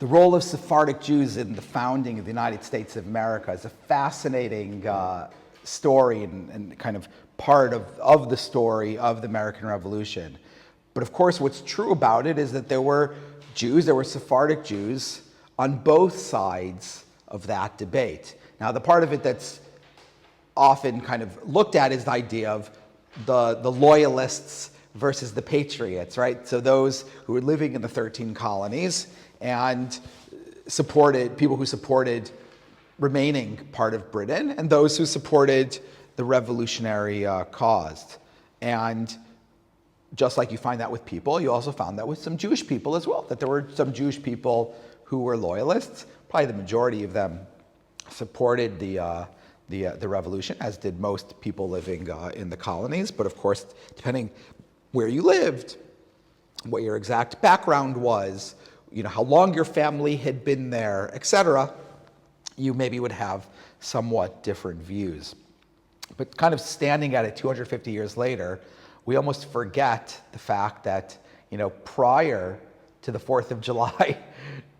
The role of Sephardic Jews in the founding of the United States of America is a fascinating story and kind of part of the story of the American Revolution. But of course, what's true about it is that there were Sephardic Jews on both sides of that debate. Now, the part of it that's often kind of looked at is the idea of the Loyalists versus the Patriots, right? So those who were living in the 13 colonies and people who supported remaining part of Britain, and those who supported the revolutionary cause. And just like you find that with people, you also found that with some Jewish people as well, that there were some Jewish people who were loyalists. Probably the majority of them supported the revolution, as did most people living in the colonies. But of course, depending where you lived, what your exact background was, how long your family had been there, etc., you maybe would have somewhat different views. But kind of standing at it 250 years later, we almost forget the fact that, prior to the 4th of July,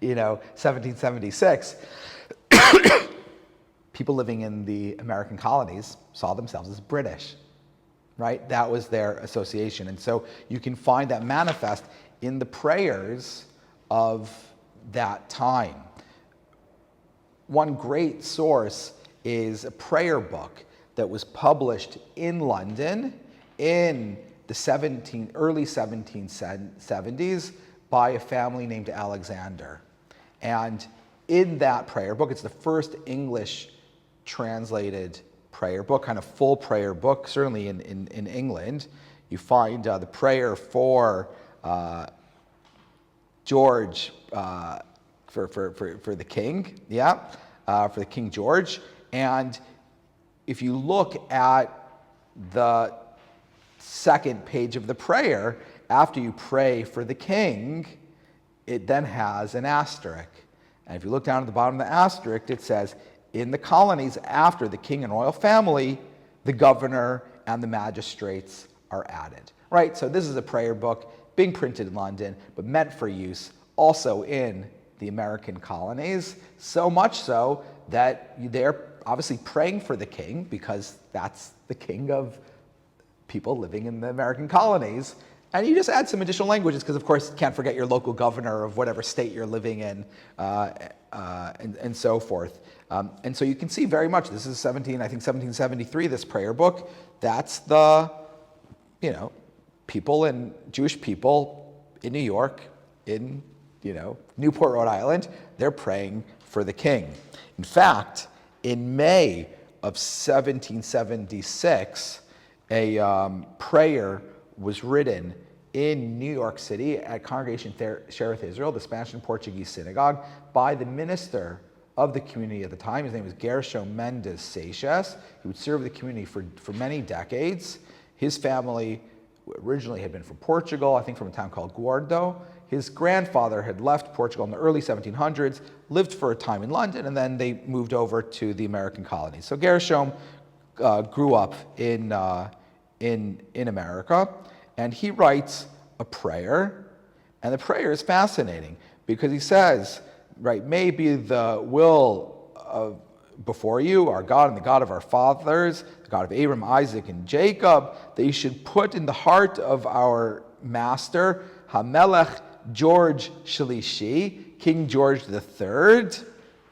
1776, people living in the American colonies saw themselves as British, right? That was their association. And so you can find that manifest in the prayers of that time. One great source is a prayer book that was published in London in the early 1770s by a family named Alexander. And in that prayer book, it's the first English translated prayer book, kind of full prayer book, certainly in England. You find the prayer for George, for the king, for the King George. And if you look at the second page of the prayer, after you pray for the king, it then has an asterisk. And if you look down at the bottom of the asterisk, it says, in the colonies after the king and royal family, the governor and the magistrates are added. Right? So this is a prayer book being printed in London, but meant for use also in the American colonies, so much so that they're obviously praying for the king, because that's the king of people living in the American colonies. And you just add some additional languages, because of course you can't forget your local governor of whatever state you're living in, and so forth. And so you can see very much, this is 1773, this prayer book, that's the, people and Jewish people in New York, in, Newport, Rhode Island, they're praying for the king. In fact, in May of 1776, a prayer was written in New York City at Congregation Shereth Israel, the Spanish and Portuguese synagogue, by the minister of the community at the time. His name was Gershom Mendes Seixas. He would serve the community for many decades. His family originally had been from Portugal, I think from a town called Guardo. His grandfather had left Portugal in the early 1700s, lived for a time in London, and then they moved over to the American colonies. So Gershom grew up in America, and he writes a prayer, and the prayer is fascinating because he says, right, may be the will of before you, our God and the God of our fathers, the God of Abraham, Isaac, and Jacob, that you should put in the heart of our master, Hamelech George Shalishi, King George III,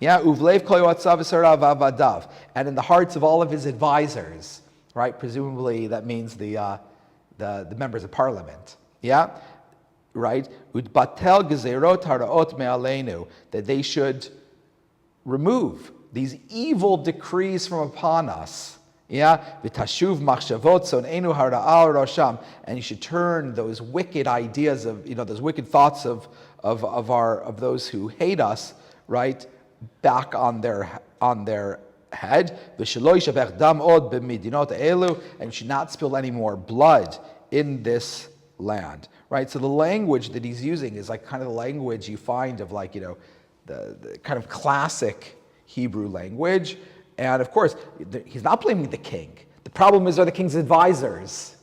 Uvlev Kol Yoatzav V'Sarav Avadav, and in the hearts of all of his advisors, right? Presumably that means the members of parliament, right? Udbatel Gezerot Haraot Me'aleinu, that they should remove these evil decrees from upon us. V'tashuv machshavot son'enu hara'al rosham, and you should turn those wicked ideas of, those wicked thoughts of those who hate us, right, back on their head. V'shelo yishavech dam od b'midinot elu, and you should not spill any more blood in this land, right? So the language that he's using is like kind of the language you find of like, the kind of classic Hebrew language. And of course, he's not blaming the king. The problem are the king's advisors,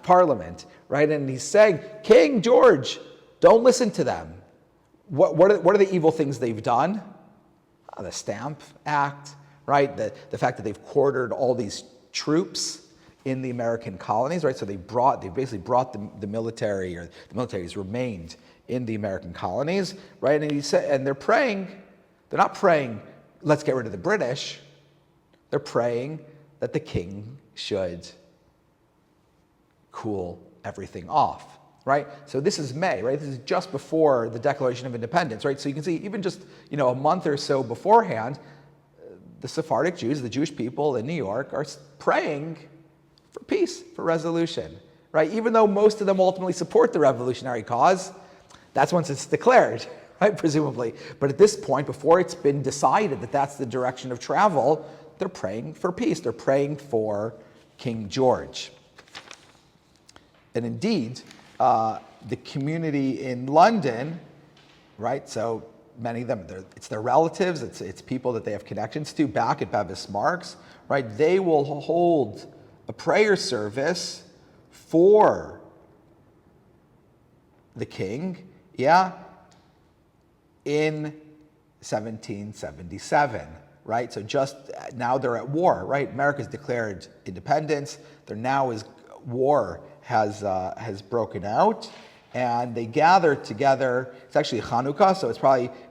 parliament, right? And he's saying, King George, don't listen to them. what are the evil things they've done? The Stamp Act, right? The fact that they've quartered all these troops in the American colonies, right? So they basically brought the military, or the military has remained in the American colonies, right? And he said, and they're not praying, let's get rid of the British. They're praying that the king should cool everything off, right? So this is May, right? This is just before the Declaration of Independence, right? So you can see even just, a month or so beforehand, the Sephardic Jews, the Jewish people in New York, are praying for peace, for resolution, right? Even though most of them ultimately support the revolutionary cause, that's once it's declared, right, presumably. But at this point, before it's been decided that that's the direction of travel, they're praying for peace. They're praying for King George. And indeed, the community in London, right, so many of them, it's their relatives, it's people that they have connections to back at Bevis Marks, right? They will hold a prayer service for the king, in 1777, right? So just now they're at war, right? America's declared independence. There now is war has broken out, and they gather together. It's actually Hanukkah, so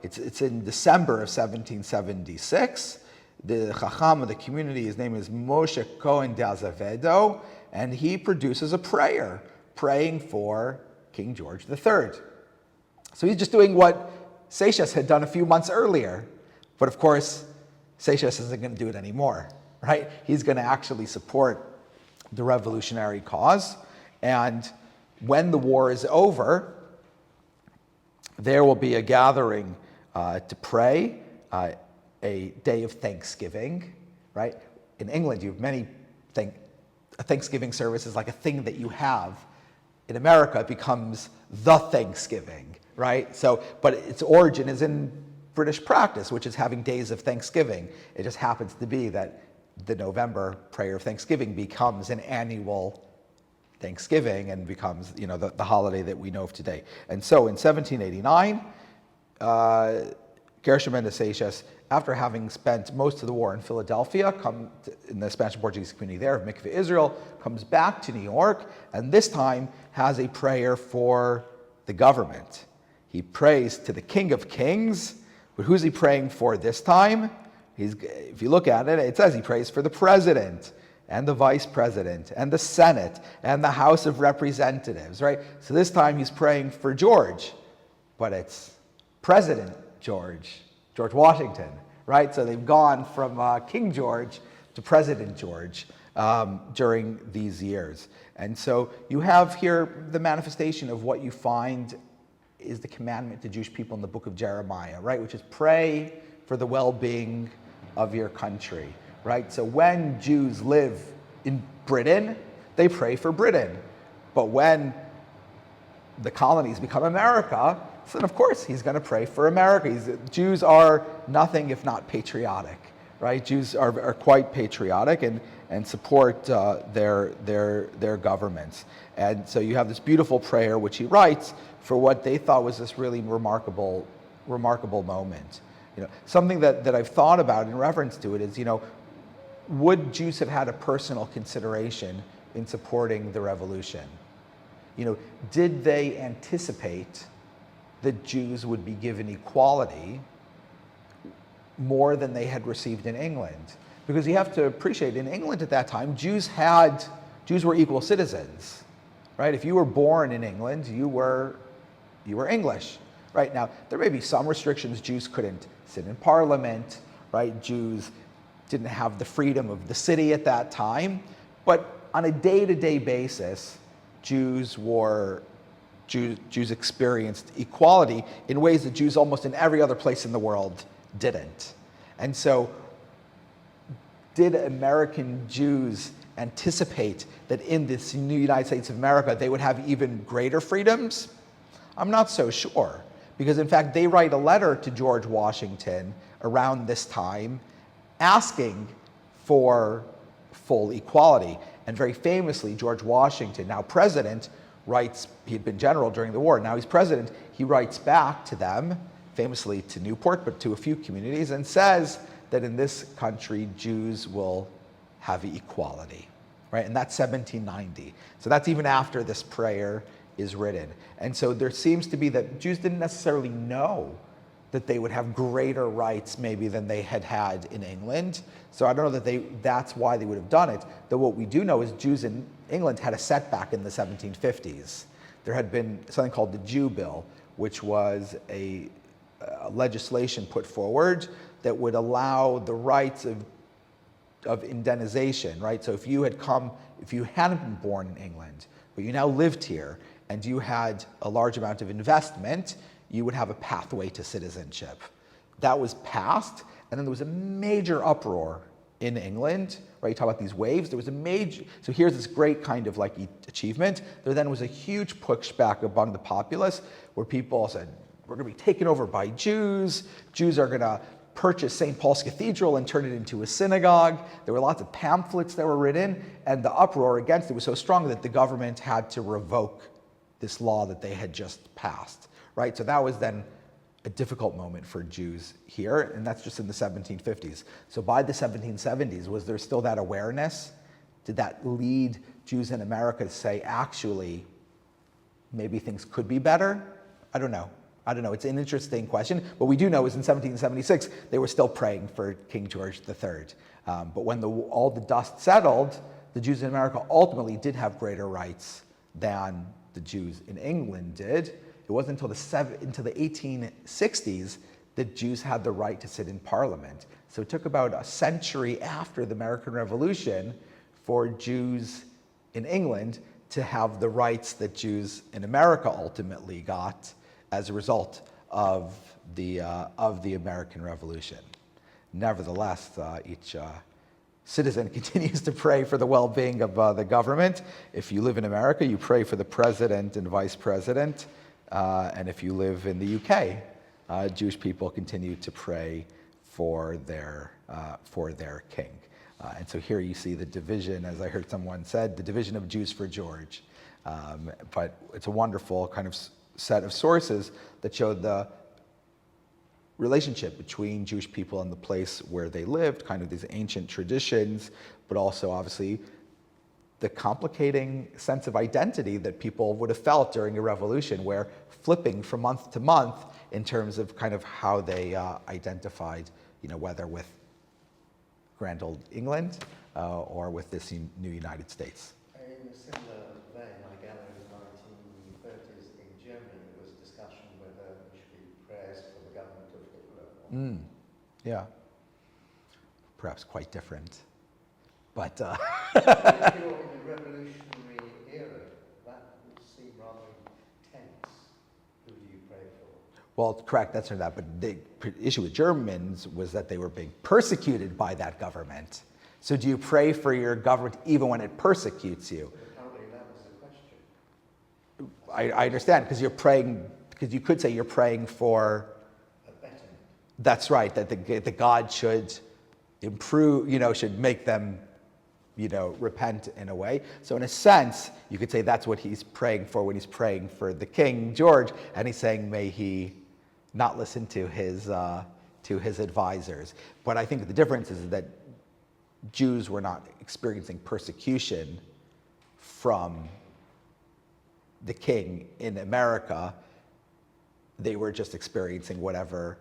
it's in December of 1776. The Chacham of the community, his name is Moshe Cohen de Azevedo, and he produces a prayer praying for King George III. So he's just doing what Seixas had done a few months earlier, but of course, Seixas isn't going to do it anymore, right? He's going to actually support the revolutionary cause, and when the war is over, there will be a gathering to pray, a day of Thanksgiving, right? In England, you have many a Thanksgiving service is like a thing that you have. In America, it becomes the Thanksgiving, right? So, but its origin is in British practice, which is having days of Thanksgiving. It just happens to be that the November prayer of Thanksgiving becomes an annual Thanksgiving and becomes, the holiday that we know of today. And so in 1789, Gershom and Seixas, after having spent most of the war in Philadelphia, in the Spanish and Portuguese community there of Mikveh Israel, comes back to New York, and this time has a prayer for the government. He prays to the King of Kings, but who's he praying for this time? If you look at it, it says he prays for the president and the vice president and the Senate and the House of Representatives, right? So this time he's praying for George, but it's President George Washington, right? So they've gone from King George to President George during these years. And so you have here the manifestation of what you find is the commandment to Jewish people in the book of Jeremiah, right? Which is pray for the well-being of your country, right? So when Jews live in Britain, they pray for Britain. But when the colonies become America, then of course he's going to pray for America. Jews are nothing if not patriotic, right? Jews are quite patriotic and support their governments. And so you have this beautiful prayer which he writes for what they thought was this really remarkable moment. Something that I've thought about in reference to it is, would Jews have had a personal consideration in supporting the revolution? Did they anticipate that Jews would be given equality more than they had received in England? Because you have to appreciate, in England at that time, Jews were equal citizens, right? If you were born in England, you were English, right? Now, there may be some restrictions. Jews couldn't sit in parliament, right? Jews didn't have the freedom of the city at that time, but on a day-to-day basis, Jews experienced equality in ways that Jews almost in every other place in the world didn't. And so, did American Jews anticipate that in this new United States of America they would have even greater freedoms? I'm not so sure, because in fact they write a letter to George Washington around this time asking for full equality. And very famously, George Washington, now president, writes, he'd been general during the war, now he's president, he writes back to them, famously to Newport, but to a few communities, and says that in this country, Jews will have equality, right? And that's 1790. So that's even after this prayer is written. And so there seems to be that Jews didn't necessarily know that they would have greater rights maybe than they had had in England. So I don't know that that's why they would have done it. Though what we do know is Jews in England had a setback in the 1750s. There had been something called the Jew Bill, which was a legislation put forward that would allow the rights of indemnization, right? So if you hadn't been born in England, but you now lived here and you had a large amount of investment, you would have a pathway to citizenship. That was passed, and then there was a major uproar in England, right? You talk about these waves. There was a major, so here's this great kind of like achievement. There then was a huge pushback among the populace where people said, we're gonna be taken over by Jews. Jews are gonna purchase St. Paul's Cathedral and turn it into a synagogue. There were lots of pamphlets that were written, and the uproar against it was so strong that the government had to revoke this law that they had just passed, right? So that was then a difficult moment for Jews here, and that's just in the 1750s. So by the 1770s, was there still that awareness? Did that lead Jews in America to say, actually, maybe things could be better? I don't know. It's an interesting question. What we do know is in 1776, they were still praying for King George III. But when all the dust settled, the Jews in America ultimately did have greater rights than the Jews in England did. It wasn't until the 1860s that Jews had the right to sit in Parliament. So it took about a century after the American Revolution for Jews in England to have the rights that Jews in America ultimately got as a result of the American Revolution. Nevertheless, each citizen continues to pray for the well-being of the government. If you live in America, you pray for the president and vice president. And if you live in the UK, Jewish people continue to pray for their king. And so here you see the division, as I heard someone said, the division of Jews for George. But it's a wonderful kind of set of sources that show the relationship between Jewish people and the place where they lived, kind of these ancient traditions, but also obviously the complicating sense of identity that people would have felt during a revolution, where flipping from month to month in terms of kind of how they identified, whether with grand old England or with this new United States. In a similar vein, I gather in the 1930s in Germany, there was discussion whether there should be prayers for the government of Hitler. Yeah. Perhaps quite different. But If you're in the revolutionary era, that would seem rather tense. Who do you pray for? Well, correct, that's not that. But the issue with Germans was that they were being persecuted by that government. So do you pray for your government even when it persecutes you? Apparently that was the question. I understand, because you're praying, because you could say you're praying for A betterment. That's right, that the God should improve, should make them repent in a way. So in a sense, you could say that's what he's praying for when he's praying for the King George, and he's saying, may he not listen to his advisors. But I think the difference is that Jews were not experiencing persecution from the king in America. They were just experiencing whatever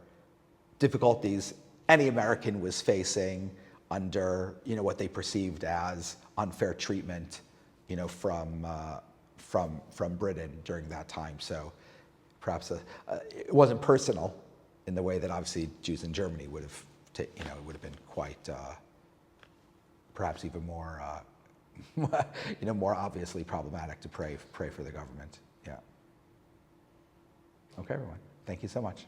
difficulties any American was facing under, what they perceived as unfair treatment, from Britain during that time. So perhaps it wasn't personal in the way that obviously Jews in Germany would have, it would have been quite, perhaps even more, more obviously problematic to pray for the government. Yeah. Okay, everyone. Thank you so much.